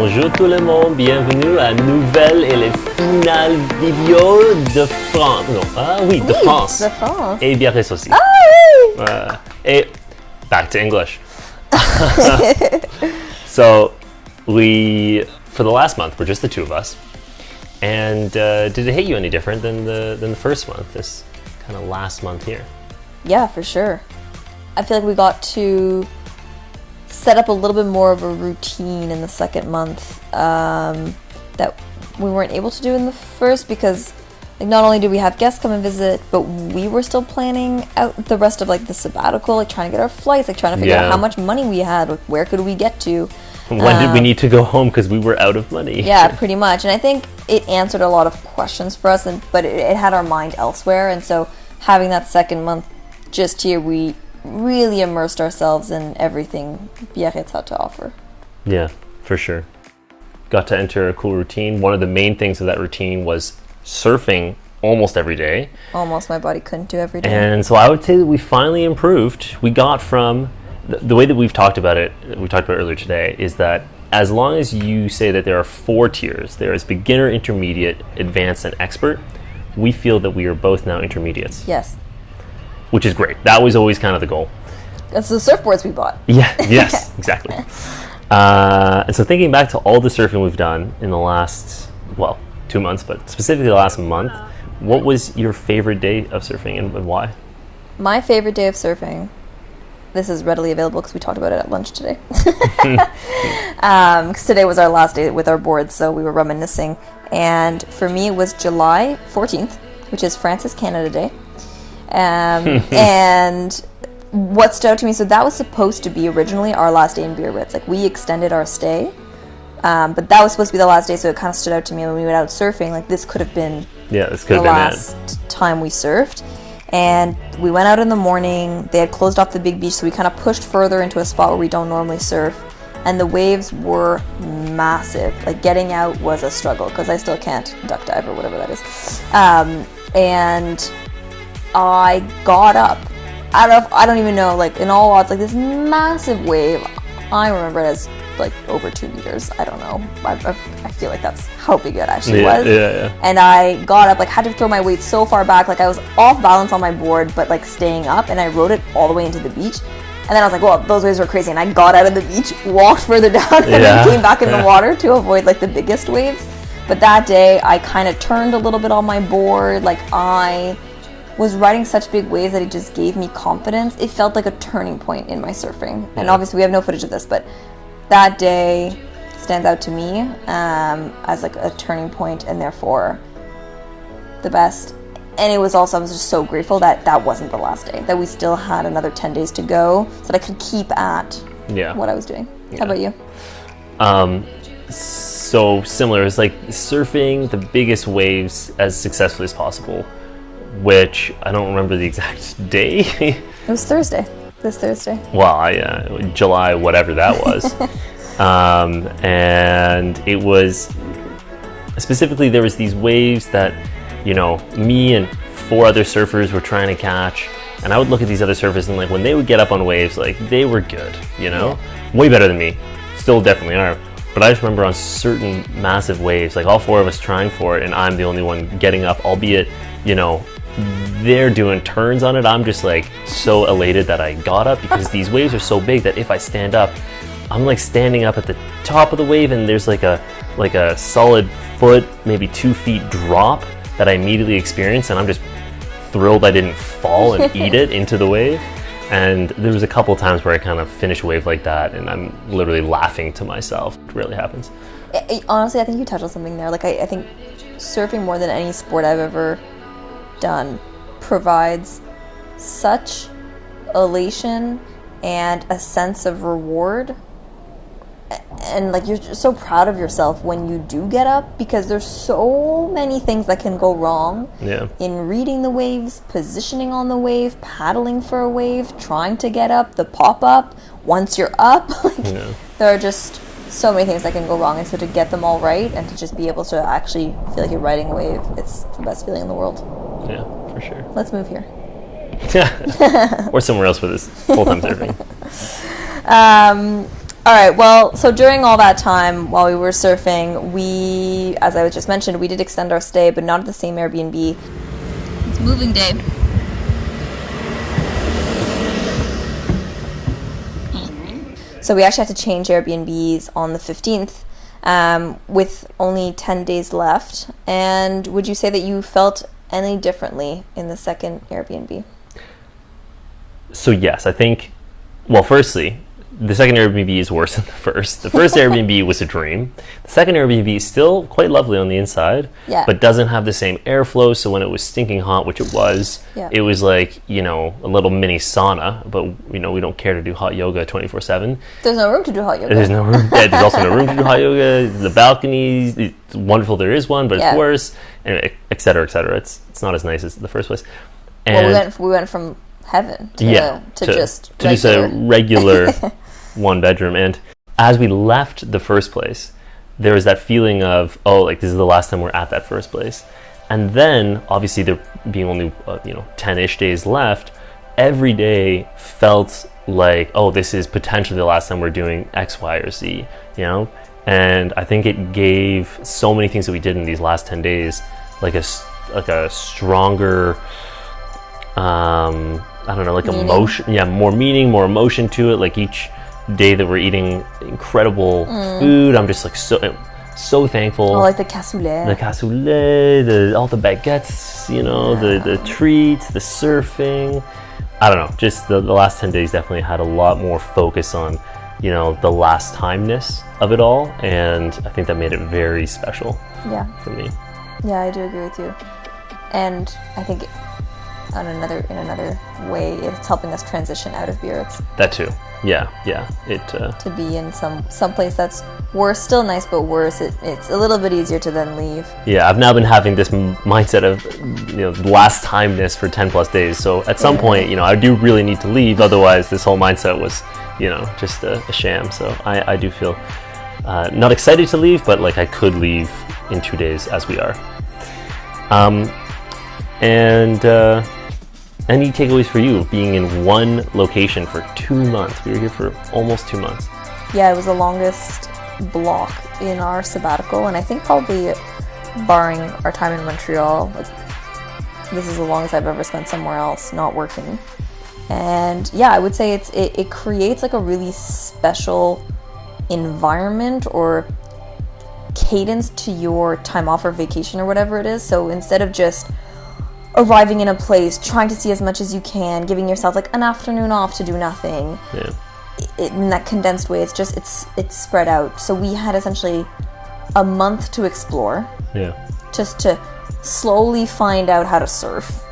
Bonjour tout le monde, bienvenue à nouvelle et les finales vidéo de France. Non, de France. De France. Et Biarritz aussi. Et back to English. So, for the last month, we're just the two of us. And did it hit you any different than the first month, this kind of last month here? Yeah, for sure. I feel like we got to set up a little bit more of a routine in the second month that we weren't able to do in the first, because like not only did we have guests come and visit, but we were still planning out the rest of like the sabbatical, like trying to get our flights, like trying to figure out how much money we had, like, where could we get to. When did we need to go home because we were out of money? Yeah, pretty much. And I think it answered a lot of questions for us, but it had our mind elsewhere. And so having that second month just here, we really immersed ourselves in everything Biarritz had to offer. Yeah, for sure. Got to enter a cool routine. One of the main things of that routine was surfing almost every day. Almost, my body couldn't do every day. And so I would say that we finally improved. We got from the way that we talked about it earlier today, is that as long as you say that there are 4 tiers, there is beginner, intermediate, advanced, and expert, we feel that we are both now intermediates. Yes. Which is great. That was always kind of the goal. That's the surfboards we bought. Yeah, yes, exactly. And so thinking back to all the surfing we've done in the last, 2 months, but specifically the last month, what was your favorite day of surfing and why? My favorite day of surfing, this is readily available because we talked about it at lunch today. Because today was our last day with our boards, so we were reminiscing. And for me, it was July 14th, which is Francis Canada Day. And what stood out to me, so that was supposed to be originally our last day in Biarritz. Like, we extended our stay, but that was supposed to be the last day, so it kind of stood out to me when we went out surfing. Like, this could have been the last time we surfed. And we went out in the morning. They had closed off the big beach, so we kind of pushed further into a spot where we don't normally surf. And the waves were massive. Like, getting out was a struggle, because I still can't duck dive or whatever that is. And I got up out of, I don't even know, like, in all odds, like this massive wave. I remember it as like over 2 meters. I don't know. I feel like that's how big it actually was. Yeah. And I got up, like, had to throw my weight so far back, like I was off balance on my board, but like staying up, and I rode it all the way into the beach. And then I was like, well, those waves were crazy. And I got out of the beach, walked further down, and then came back in the water to avoid like the biggest waves. But that day, I kind of turned a little bit on my board. Like, I was riding such big waves that it just gave me confidence. It felt like a turning point in my surfing. And obviously we have no footage of this, but that day stands out to me as like a turning point, and therefore the best. And it was also, I was just so grateful that that wasn't the last day, that we still had another 10 days to go, so that I could keep at what I was doing. How about you? So similar. It's like surfing the biggest waves as successfully as possible, which I don't remember the exact day. It was Thursday. This Thursday. Well, July, whatever that was. And it was, specifically, there was these waves that, me and 4 other surfers were trying to catch. And I would look at these other surfers, and like when they would get up on waves, like they were good, way better than me. Still definitely are. But I just remember on certain massive waves, like all 4 of us trying for it, and I'm the only one getting up, albeit, they're doing turns on it. I'm just like so elated that I got up, because these waves are so big that if I stand up, I'm like standing up at the top of the wave, and there's like a solid foot, maybe 2 feet drop that I immediately experience, and I'm just thrilled I didn't fall and eat it into the wave. And there was a couple times where I kind of finished a wave like that, and I'm literally laughing to myself. It rarely happens. Honestly, I think you touched on something there. Like, I think surfing, more than any sport I've ever done, provides such elation and a sense of reward, and like you're just so proud of yourself when you do get up, because there's so many things that can go wrong in reading the waves, positioning on the wave, paddling for a wave, trying to get up, the pop up once you're up. There are just so many things that can go wrong, and so to get them all right and to just be able to actually feel like you're riding a wave, it's the best feeling in the world. Yeah, for sure. Let's move here. Or somewhere else for this full-time surfing. All right, well, so during all that time while we were surfing, we, as I just mentioned, we did extend our stay, but not at the same Airbnb. It's moving day. So we actually had to change Airbnbs on the 15th with only 10 days left. And would you say that you felt any differently in the second Airbnb? So yes, I think, well, firstly, the second Airbnb is worse than the first. The first Airbnb was a dream. The second Airbnb is still quite lovely on the inside, but doesn't have the same airflow. So when it was stinking hot, which it was like, a little mini sauna, but, we don't care to do hot yoga 24/7. There's no room to do hot yoga. There's no room. There's also no room to do hot yoga. The balconies, it's wonderful there is one, but it's worse, and et cetera, et cetera. It's not as nice as the first place. And we went from heaven to just a regular one bedroom. And as we left the first place, there was that feeling of, this is the last time we're at that first place. And then obviously there being only 10-ish days left, every day felt like, this is potentially the last time we're doing X, Y, or Z, and I think it gave so many things that we did in these last 10 days like a stronger emotion, more meaning, more emotion to it. Like each day that we're eating incredible food, I'm just like so thankful. Like the cassoulet, all the baguettes, the treats, the surfing. I don't know, just the last 10 days definitely had a lot more focus on the last timeness of it all, and I think that made it very special for me. Yeah, I do agree with you. And I think in another way, it's helping us transition out of Biarritz. That too. Yeah. To be in some place that's worse, still nice, but worse. It's a little bit easier to then leave. Yeah, I've now been having this mindset of last timeness for 10 plus days. So at some point, I do really need to leave. Otherwise, this whole mindset was, just a sham. So I do feel not excited to leave, but like I could leave in 2 days as we are. Any takeaways for you being in one location for 2 months? We were here for almost 2 months. Yeah, it was the longest block in our sabbatical, and I think probably barring our time in Montreal, this is the longest I've ever spent somewhere else not working. And I would say it creates like a really special environment or cadence to your time off or vacation or whatever it is. So instead of just arriving in a place, trying to see as much as you can, giving yourself like an afternoon off to do nothing, in that condensed way, it's spread out. So we had essentially a month to explore, just to slowly find out how to surf,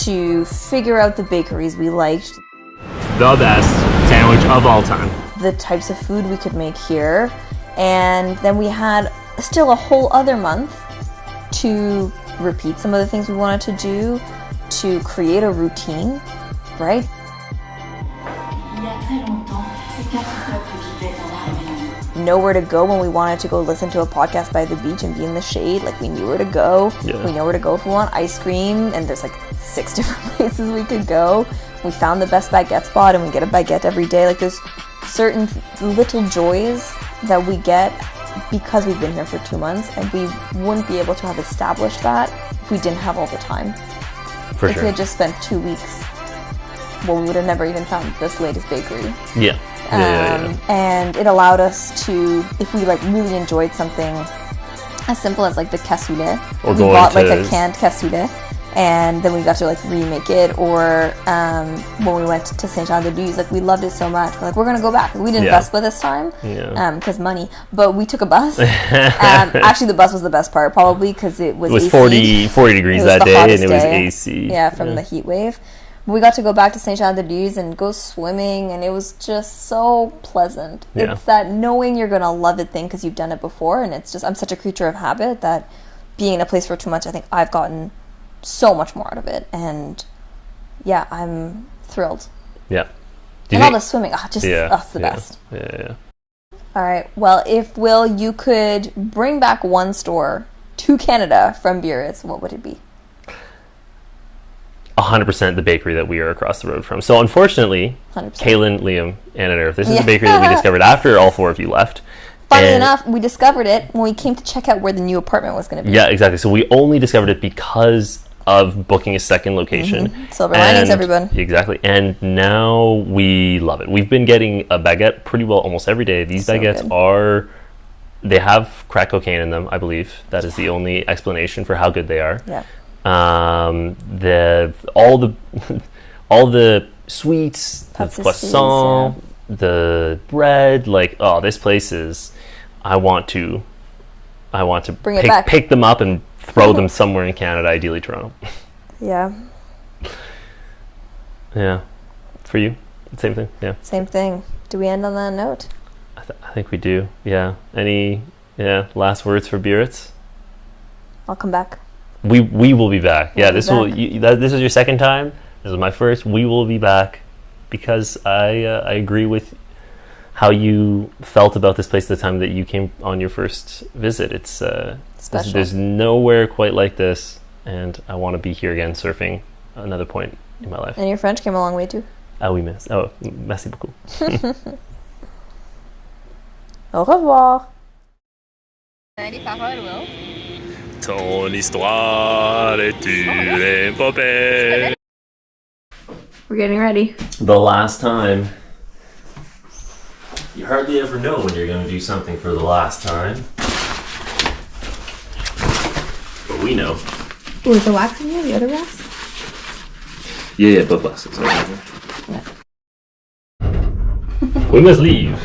to figure out the bakeries we liked, the best sandwich of all time, the types of food we could make here, and then we had still a whole other month to repeat some of the things we wanted to do, to create a routine, right? Nowhere to go when we wanted to go listen to a podcast by the beach and be in the shade. Like we knew where to go. We know where to go if we want ice cream, and there's like 6 different places we could go. We found the best baguette spot and we get a baguette every day. Like there's certain little joys that we get because we've been here for 2 months, and we wouldn't be able to have established that if we didn't have all the time. If we had just spent 2 weeks, we would have never even found this latest bakery. And it allowed us to, if we like really enjoyed something as simple as like the cassoulet, we bought like a canned cassoulet, and then we got to like remake it. Or when we went to Saint-Jean-de-Luz, like we loved it so much, we're like, we're gonna go back. We didn't bus this time because money, but we took a bus. Actually, the bus was the best part, probably because it was 40 degrees that day, and it was AC. From the heat wave. We got to go back to Saint-Jean-de-Luz and go swimming, and it was just so pleasant. It's that knowing you're gonna love it thing because you've done it before, and it's just, I'm such a creature of habit that being in a place for 2 months, I think I've gotten so much more out of it, and I'm thrilled. And all the swimming, the best. All right, well, if you could bring back one store to Canada from Biarritz, what would it be? 100% the bakery that we are across the road from. So unfortunately, 100%. Kaylin, Liam, and Adair, this is the bakery that we discovered after all 4 of you left. Funny enough, we discovered it when we came to check out where the new apartment was going to be. Yeah, exactly. So we only discovered it because of booking a second location. Silver linings, everyone. Exactly. And now we love it. We've been getting a baguette pretty well almost every day. These baguettes they have crack cocaine in them, I believe. That is the only explanation for how good they are. Yeah. All the sweets, the Pâtisseries, croissant, the bread, like, oh, this place is, I want to pick them up and throw them somewhere in Canada, ideally Toronto. Yeah. Yeah. For you, same thing. Yeah. Same thing. Do we end on that note? I think we do. Yeah. Any last words for Biarritz? I'll come back. We will be back. Yeah. This is your second time. This is my first. We will be back because I agree with how you felt about this place at the time that you came on your first visit. It's special. There's nowhere quite like this, and I want to be here again surfing another point in my life. And your French came a long way too. Ah oui, merci beaucoup. Au revoir. Les paroles, Will. Ton histoire est une épopée. We're getting ready. The last time. You hardly ever know when you're going to do something for the last time. But we know. Oh, is the wax in here? The other wax? Yeah, both waxes. We must leave.